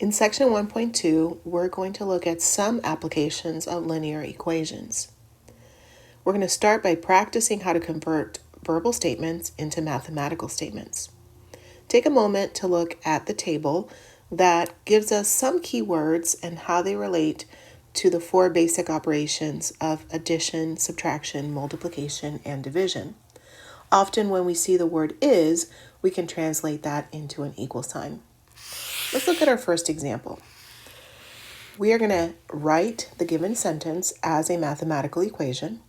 In section 1.2, we're going to look at some applications of linear equations. We're going to start by practicing how to convert verbal statements into mathematical statements. Take a moment to look at the table that gives us some keywords and how they relate to the four basic operations of addition, subtraction, multiplication, and division. Often when we see the word is, we can translate that into an equal sign. Let's look at our first example. We are going to write the given sentence as a mathematical equation,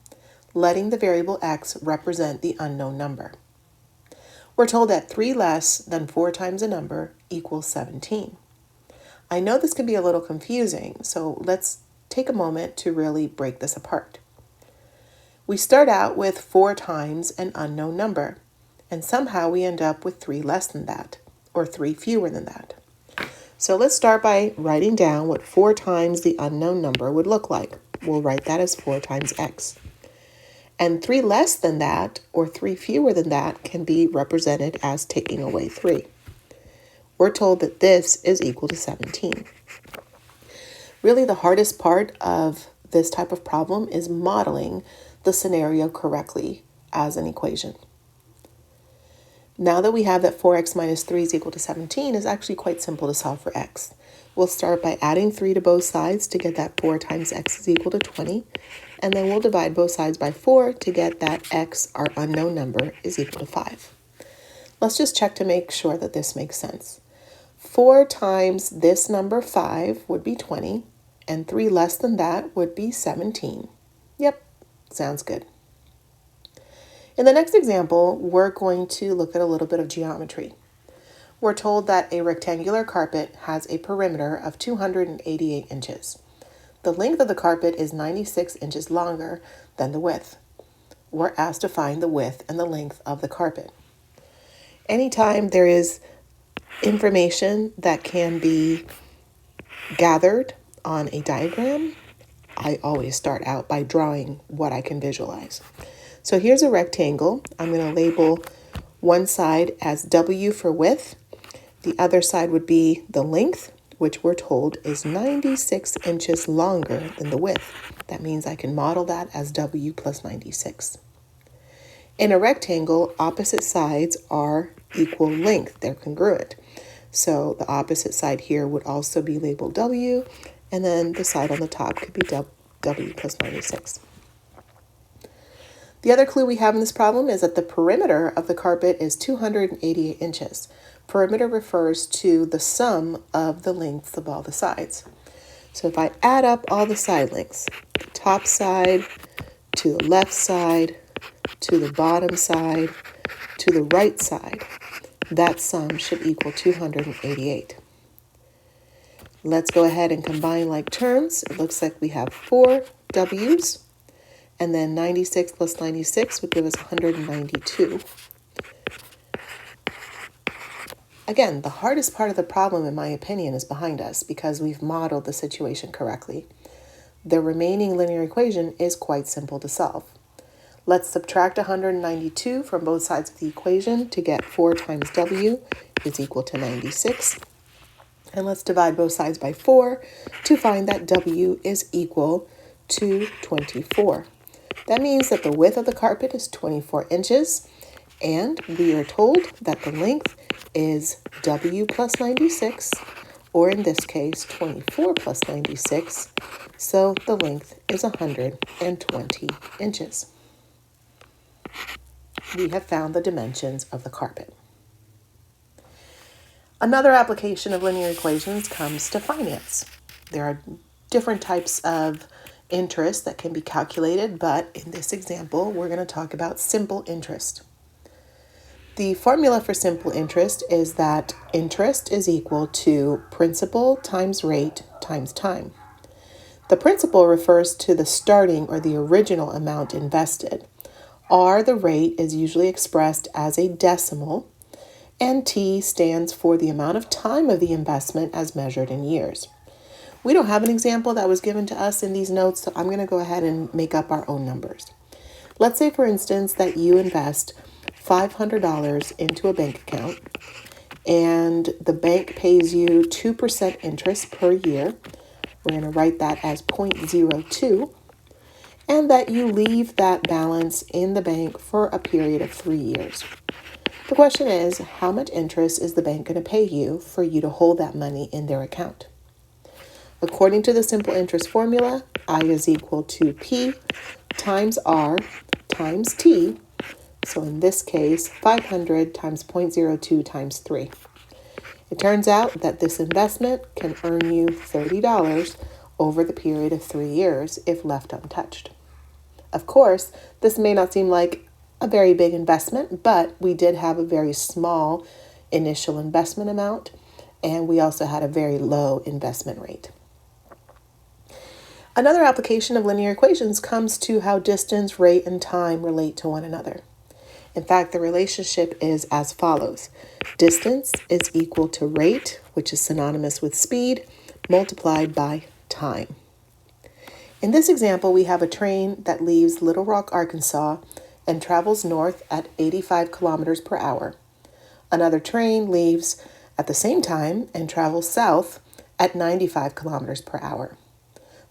letting the variable x represent the unknown number. We're told that 3 less than 4 times a number equals 17. I know this can be a little confusing, so let's take a moment to really break this apart. We start out with 4 times an unknown number, and somehow we end up with 3 less than that, or 3 fewer than that. So let's start by writing down what 4 times the unknown number would look like. We'll write that as 4 times x. And 3 less than that, or 3 fewer than that, can be represented as taking away 3. We're told that this is equal to 17. Really, the hardest part of this type of problem is modeling the scenario correctly as an equation. Now that we have that 4x minus 3 is equal to 17, it's actually quite simple to solve for x. We'll start by adding 3 to both sides to get that 4 times x is equal to 20. And then we'll divide both sides by 4 to get that x, our unknown number, is equal to 5. Let's just check to make sure that this makes sense. 4 times this number 5 would be 20, and 3 less than that would be 17. Yep, sounds good. In the next example, we're going to look at a little bit of geometry. We're told that a rectangular carpet has a perimeter of 288 inches. The length of the carpet is 96 inches longer than the width. We're asked to find the width and the length of the carpet. Anytime there is information that can be gathered on a diagram, I always start out by drawing what I can visualize. So here's a rectangle. I'm going to label one side as W for width. The other side would be the length, which we're told is 96 inches longer than the width. That means I can model that as W plus 96. In a rectangle, opposite sides are equal length. They're congruent. So the opposite side here would also be labeled W, and then the side on the top could be W plus 96. The other clue we have in this problem is that the perimeter of the carpet is 288 inches. Perimeter refers to the sum of the lengths of all the sides. So if I add up all the side lengths, the top side to the left side, to the bottom side, to the right side, that sum should equal 288. Let's go ahead and combine like terms. It looks like we have 4 W's. And then 96 plus 96 would give us 192. Again, the hardest part of the problem, in my opinion, is behind us because we've modeled the situation correctly. The remaining linear equation is quite simple to solve. Let's subtract 192 from both sides of the equation to get 4 times W is equal to 96. And let's divide both sides by 4 to find that W is equal to 24. That means that the width of the carpet is 24 inches, and we are told that the length is W plus 96, or in this case, 24 plus 96, so the length is 120 inches. We have found the dimensions of the carpet. Another application of linear equations comes to finance. There are different types of interest that can be calculated, but in this example, we're going to talk about simple interest. The formula for simple interest is that interest is equal to principal times rate times time. The principal refers to the starting or the original amount invested. R, the rate, is usually expressed as a decimal, and T stands for the amount of time of the investment as measured in years. We don't have an example that was given to us in these notes, so I'm going to go ahead and make up our own numbers. Let's say, for instance, that you invest $500 into a bank account and the bank pays you 2% interest per year. We're going to write that as 0.02, and that you leave that balance in the bank for a period of 3 years. The question is, how much interest is the bank going to pay you for you to hold that money in their account? According to the simple interest formula, I is equal to P times R times T. So in this case, 500 times 0.02 times 3. It turns out that this investment can earn you $30 over the period of 3 years if left untouched. Of course, this may not seem like a very big investment, but we did have a very small initial investment amount, and we also had a very low investment rate. Another application of linear equations comes to how distance, rate, and time relate to one another. In fact, the relationship is as follows. Distance is equal to rate, which is synonymous with speed, multiplied by time. In this example, we have a train that leaves Little Rock, Arkansas, and travels north at 85 kilometers per hour. Another train leaves at the same time and travels south at 95 kilometers per hour.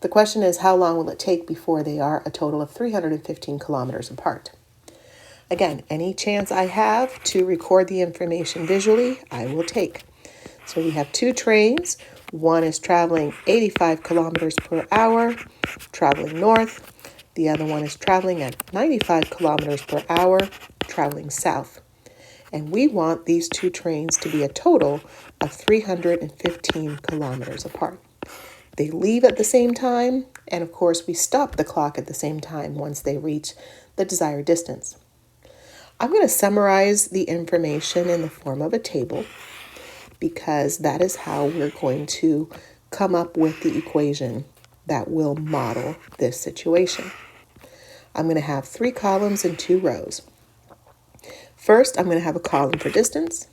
The question is, how long will it take before they are a total of 315 kilometers apart? Again, any chance I have to record the information visually, I will take. So we have two trains. One is traveling 85 kilometers per hour, traveling north. The other one is traveling at 95 kilometers per hour, traveling south. And we want these two trains to be a total of 315 kilometers apart. They leave at the same time, and of course we stop the clock at the same time once they reach the desired distance. I'm going to summarize the information in the form of a table because that is how we're going to come up with the equation that will model this situation. I'm going to have 3 columns and 2 rows. First, I'm going to have a column for distance,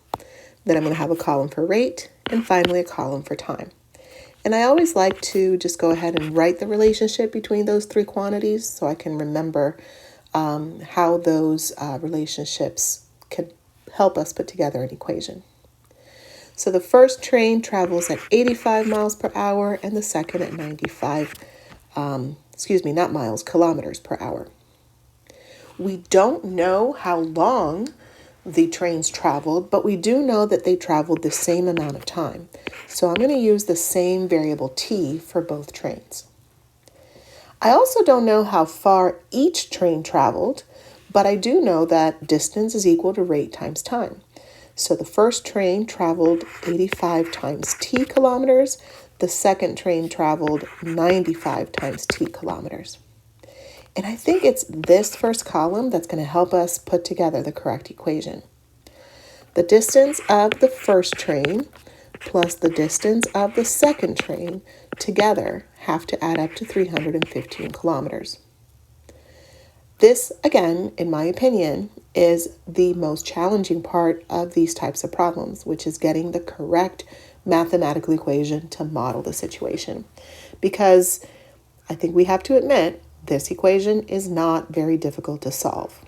then I'm going to have a column for rate, and finally a column for time. And I always like to just go ahead and write the relationship between those 3 quantities so I can remember how those relationships can help us put together an equation. So the first train travels at 85 miles per hour and the second at 95, kilometers per hour. We don't know how long the trains traveled, but we do know that they traveled the same amount of time. So I'm going to use the same variable t for both trains. I also don't know how far each train traveled, but I do know that distance is equal to rate times time. So the first train traveled 85 times t kilometers. The second train traveled 95 times t kilometers. And I think it's this first column that's going to help us put together the correct equation. The distance of the first train plus the distance of the second train together have to add up to 315 kilometers. This, again, in my opinion, is the most challenging part of these types of problems, which is getting the correct mathematical equation to model the situation. Because I think we have to admit, this equation is not very difficult to solve.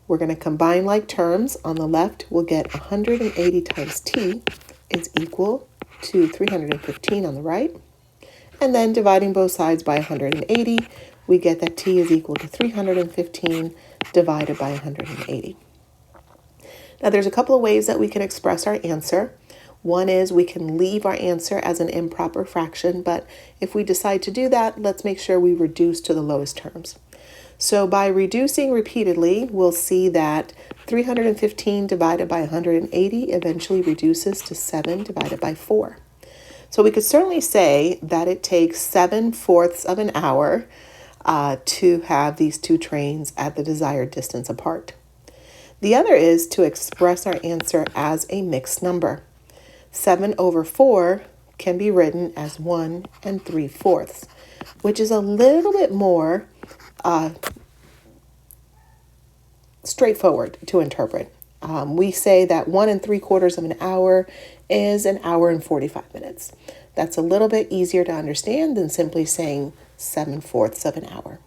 We're going to combine like terms. On the left, we'll get 180 times t is equal to 315 on the right. And then dividing both sides by 180, we get that t is equal to 315 divided by 180. Now there's a couple of ways that we can express our answer. One is we can leave our answer as an improper fraction, but if we decide to do that, let's make sure we reduce to the lowest terms. So by reducing repeatedly, we'll see that 315 divided by 180 eventually reduces to 7 divided by 4. So we could certainly say that it takes 7/4 of an hour to have these two trains at the desired distance apart. The other is to express our answer as a mixed number. 7/4 can be written as 1 3/4, which is a little bit more straightforward to interpret. We say that 1 3/4 of an hour is an hour and 45 minutes. That's a little bit easier to understand than simply saying 7/4 of an hour.